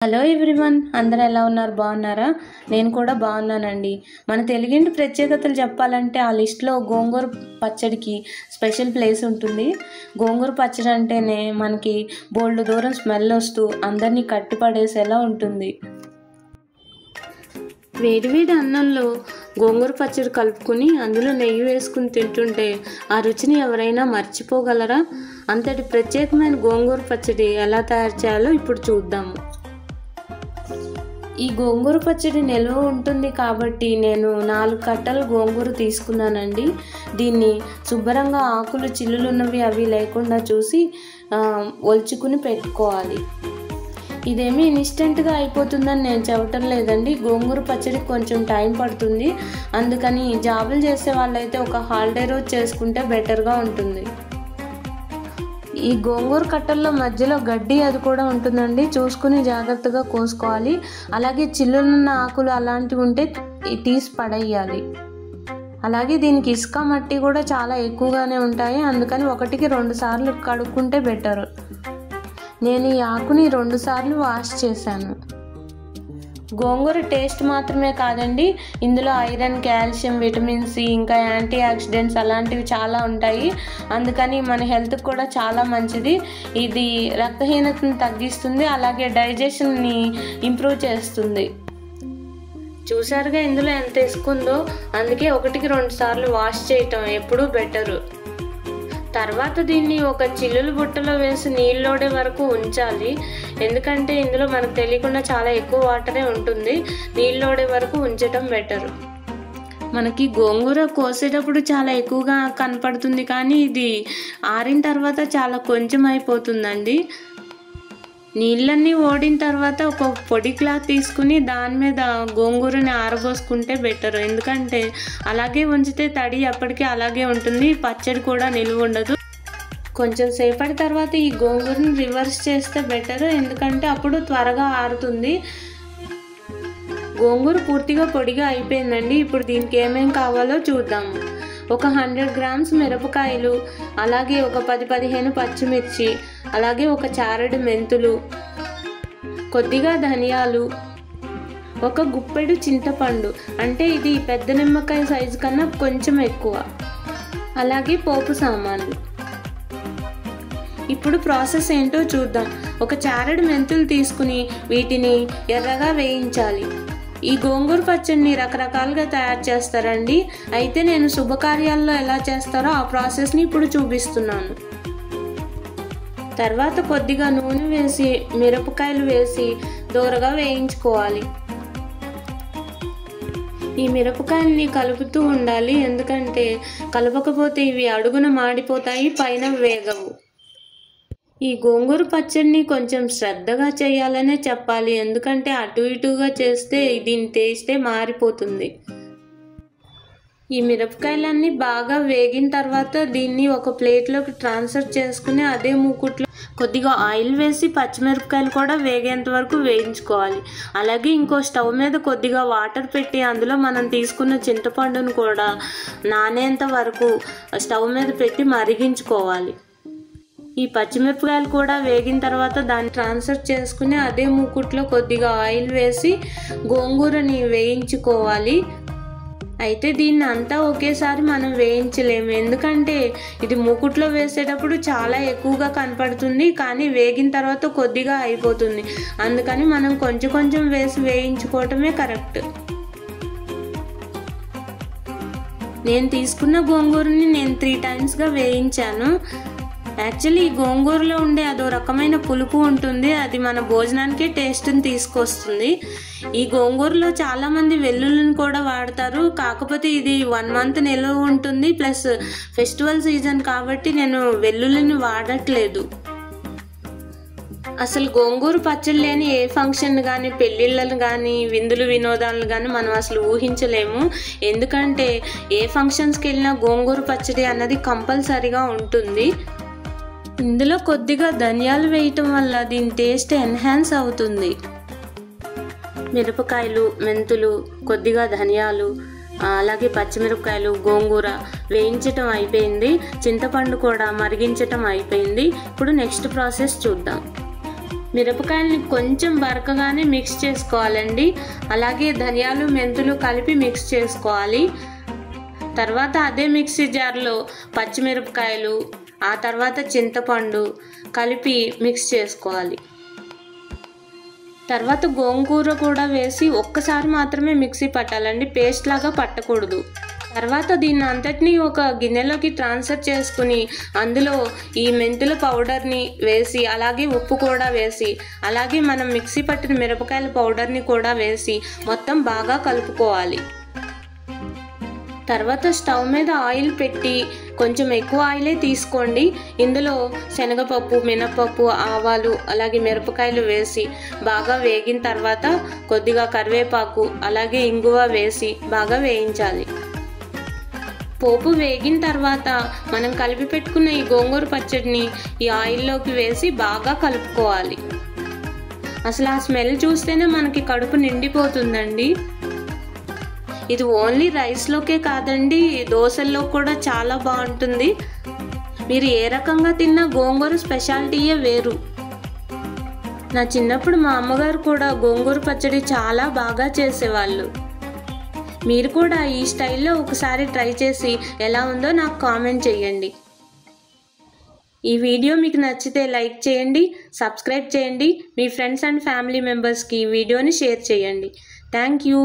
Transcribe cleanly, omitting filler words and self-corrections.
Hello everyone, అందరూ ఎలా ఉన్నారు? బాగున్నారా? నేను కూడా బాగున్నానండి. మన తెలుగింటి ప్రత్యేకతలు చెప్పాలంటే ఆ లిస్ట్లో గోంగూర పచ్చడికి స్పెషల్ ప్లేస్ ఉంటుంది. గోంగూర పచ్చడి అంటేనే మనకి బోల్డ్ దూరం స్మెల్ వస్తూ అందరినీ కట్టిపడేసేలా ఉంటుంది. వేడివేడి అన్నంలో గోంగూర పచ్చడి కలుపుకుని అందులో నెయ్యి వేసుకుని తింటుంటే ఆ రుచిని ఎవరైనా మర్చిపోగలరా? అంతటి ప్రత్యేకమైన గోంగూర పచ్చడి ఎలా తయారు చేయాలో ఇప్పుడు చూద్దాము. ఈ గోంగూర పచ్చడి నిల్వ ఉంటుంది కాబట్టి నేను 4 కట్టలు గోంగూర తీసుకున్నానండి. దీన్ని శుభ్రంగా ఆకులు చిల్లులున్నవి అవి లేకుండా చూసి ఒలుచుకుని పెట్టుకోవాలి. ఇదేమీ ఇన్స్టెంట్గా అయిపోతుందని నేను చెప్పటం లేదండి. గోంగూర పచ్చడి కొంచెం టైం పడుతుంది. అందుకని జాబులు చేసే వాళ్ళైతే ఒక హాలిడే రోజు చేసుకుంటే బెటర్గా ఉంటుంది. ఈ గోంగూర కట్టల్లో మధ్యలో గడ్డి అది కూడా ఉంటుందండి, చూసుకుని జాగ్రత్తగా కోసుకోవాలి. అలాగే చిల్లులున్న ఆకులు అలాంటివి ఉంటే తీసి పడేయాలి. అలాగే దీనికి ఇసుక మట్టి కూడా చాలా ఎక్కువగానే ఉంటాయి, అందుకని 1కి 2 సార్లు కడుక్కుంటే బెటర్. నేను ఈ ఆకుని 2 సార్లు వాష్ చేశాను. గోంగూర టేస్ట్ మాత్రమే కాదండి, ఇందులో ఐరన్, కాల్షియం, విటమిన్ సి, ఇంకా యాంటీ ఆక్సిడెంట్స్ అలాంటివి చాలా ఉంటాయి. అందుకని మన హెల్త్కి కూడా చాలా మంచిది. ఇది రక్తహీనతను తగ్గిస్తుంది, అలాగే డైజెషన్ని ఇంప్రూవ్ చేస్తుంది. చూసారుగా ఇందులో ఎంత ఇసుకుందో, అందుకే 1కి 2 సార్లు వాష్ చేయటం ఎప్పుడూ బెటరు. తర్వాత దీన్ని ఒక చిల్లులు బుట్టలో వేసి నీళ్ళోడే వరకు ఉంచాలి. ఎందుకంటే ఇందులో మనకు తెలియకుండా చాలా ఎక్కువ వాటరే ఉంటుంది. నీళ్ళోడే వరకు ఉంచటం బెటరు. మనకి గోంగూర కోసేటప్పుడు చాలా ఎక్కువగా కనపడుతుంది, కానీ ఇది ఆరిన తర్వాత చాలా కొంచెం అయిపోతుందండి. నీళ్ళన్నీ ఓడిన తర్వాత ఒక పొడి క్లాత్ తీసుకుని దాని మీద గోంగూరని ఆరబోసుకుంటే బెటర్. ఎందుకంటే అలాగే ఉంచితే తడి ఎప్పటికీ అలాగే ఉంటుంది, పచ్చడి కూడా నిలువ ఉండదు. కొంచెం సేపటి తర్వాత ఈ గోంగూరని రివర్స్ చేస్తే బెటర్, ఎందుకంటే అప్పుడు త్వరగా ఆరుతుంది. గోంగూర పూర్తిగా పొడిగా అయిపోయిందండి. ఇప్పుడు దీనికి ఏమేం కావాలో చూద్దాము. ఒక 100 గ్రామ్స్ మిరపకాయలు, అలాగే ఒక 10-15 పచ్చిమిర్చి, అలాగే ఒక చారెడు మెంతులు, కొద్దిగా ధనియాలు, ఒక గుప్పెడు చింతపండు, అంటే ఇది పెద్ద నిమ్మకాయ సైజు కన్నా కొంచెం ఎక్కువ, అలాగే పోపు సామాన్లు. ఇప్పుడు ప్రాసెస్ ఏంటో చూద్దాం. ఒక చారెడు మెంతులు తీసుకుని వీటిని ఎర్రగా వేయించాలి. ఈ గోంగూర పచ్చడిని రకరకాలుగా తయారు చేస్తారండి, అయితే నేను శుభకార్యాల్లో ఎలా చేస్తారో ఆ ప్రాసెస్ని ఇప్పుడు చూపిస్తున్నాను. తర్వాత కొద్దిగా నూనె వేసి మిరపకాయలు వేసి దోరగా వేయించుకోవాలి. ఈ మిరపకాయల్ని కలుపుతూ ఉండాలి, ఎందుకంటే కలపకపోతే ఇవి అడుగున మాడిపోతాయి, పైన వేగవు. ఈ గోంగూర పచ్చడిని కొంచెం శ్రద్ధగా చేయాలనే చెప్పాలి, ఎందుకంటే అటు ఇటుగా చేస్తే దీని టేస్టే మారిపోతుంది. ఈ మిరపకాయలన్నీ బాగా వేగిన తర్వాత దీన్ని ఒక ప్లేట్లోకి ట్రాన్స్ఫర్ చేసుకుని అదే మూకుట్లో కొద్దిగా ఆయిల్ వేసి పచ్చిమిరపకాయలు కూడా వేగేంత వరకు వేయించుకోవాలి. అలాగే ఇంకో స్టవ్ మీద కొద్దిగా వాటర్ పెట్టి అందులో మనం తీసుకున్న చింతపండును కూడా నానేంత వరకు స్టవ్ మీద పెట్టి మరిగించుకోవాలి. ఈ పచ్చిమిరపకాయలు కూడా వేగిన తర్వాత దాన్ని ట్రాన్స్ఫర్ చేసుకుని అదే మూకుట్లో కొద్దిగా ఆయిల్ వేసి గోంగూరని వేయించుకోవాలి. అయితే దీన్ని అంతా ఒకేసారి మనం వేయించలేము, ఎందుకంటే ఇది మూకుట్లో వేసేటప్పుడు చాలా ఎక్కువగా కనపడుతుంది, కానీ వేగిన తర్వాత కొద్దిగా అయిపోతుంది. అందుకని మనం కొంచెం కొంచెం వేసి వేయించుకోవటమే కరెక్ట్. నేను తీసుకున్న గోంగూరని నేను 3 టైమ్స్గా వేయించాను. యాక్చువల్లీ ఈ గోంగూరలో ఉండే అదో రకమైన పులుపు ఉంటుంది, అది మన భోజనానికే టేస్ట్ని తీసుకొస్తుంది. ఈ గోంగూరలో చాలామంది వెల్లుల్లిని కూడా వాడతారు, కాకపోతే ఇది 1 మంత్ నిల్వ ఉంటుంది, ప్లస్ ఫెస్టివల్ సీజన్ కాబట్టి నేను వెల్లుల్లిని వాడట్లేదు. అసలు గోంగూర పచ్చడి లేని ఏ ఫంక్షన్ కానీ, పెళ్ళిళ్ళను కానీ, విందులు వినోదాలను కానీ మనం అసలు ఊహించలేము. ఎందుకంటే ఏ ఫంక్షన్స్కి వెళ్ళినా గోంగూర పచ్చడి అన్నది కంపల్సరీగా ఉంటుంది. ఇందులో కొద్దిగా ధనియాలు వేయటం వల్ల దీని టేస్ట్ ఎన్హాన్స్ అవుతుంది. మిరపకాయలు, మెంతులు, కొద్దిగా ధనియాలు, అలాగే పచ్చిమిరపకాయలు, గోంగూర వేయించటం అయిపోయింది. చింతపండు కూడా మరిగించటం అయిపోయింది. ఇప్పుడు నెక్స్ట్ ప్రాసెస్ చూద్దాం. మిరపకాయలని కొంచెం బరకగానే మిక్స్ చేసుకోవాలండి. అలాగే ధనియాలు మెంతులు కలిపి మిక్స్ చేసుకోవాలి. తర్వాత అదే మిక్సీ జార్లో పచ్చిమిరపకాయలు, ఆ తర్వాత చింతపండు కలిపి మిక్స్ చేసుకోవాలి. తర్వాత గోంగూర కూడా వేసి ఒక్కసారి మాత్రమే మిక్సీ పట్టాలండి, పేస్ట్ లాగా పట్టకూడదు. తర్వాత దీన్ని అంతటినీ ఒక గిన్నెలోకి ట్రాన్స్ఫర్ చేసుకుని అందులో ఈ మెంతుల పౌడర్ని వేసి, అలాగే ఉప్పు కూడా వేసి, అలాగే మనం మిక్సీ పట్టిన మిరపకాయల పౌడర్ని కూడా వేసి మొత్తం బాగా కలుపుకోవాలి. తర్వాత స్టవ్ మీద ఆయిల్ పెట్టి కొంచెం ఎక్కువ ఆయిలే తీసుకోండి. ఇందులో శనగపప్పు, మినపప్పు, ఆవాలు, అలాగే మిరపకాయలు వేసి బాగా వేగిన తర్వాత కొద్దిగా కరివేపాకు, అలాగే ఇంగువ వేసి బాగా వేయించాలి. పోపు వేగిన తర్వాత మనం కలిపి పెట్టుకున్న ఈ గోంగూర పచ్చడిని ఈ ఆయిల్లోకి వేసి బాగా కలుపుకోవాలి. అసలు ఆ స్మెల్ చూస్తేనే మనకి కడుపు నిండిపోతుందండి. ఇది ఓన్లీ రైస్లోకే కాదండి, దోశల్లో కూడా చాలా బాగుంటుంది. మీరు ఏ రకంగా తిన్నా గోంగూర స్పెషాలిటీయే వేరు. నా చిన్నప్పుడు మా అమ్మగారు కూడా గోంగూర పచ్చడి చాలా బాగా చేసేవాళ్ళు. మీరు కూడా ఈ స్టైల్లో ఒకసారి ట్రై చేసి ఎలా ఉందో నాకు కామెంట్ చేయండి. ఈ వీడియో మీకు నచ్చితే లైక్ చేయండి, సబ్స్క్రైబ్ చేయండి, మీ ఫ్రెండ్స్ అండ్ ఫ్యామిలీ మెంబర్స్కి ఈ వీడియోని షేర్ చేయండి. Thank you.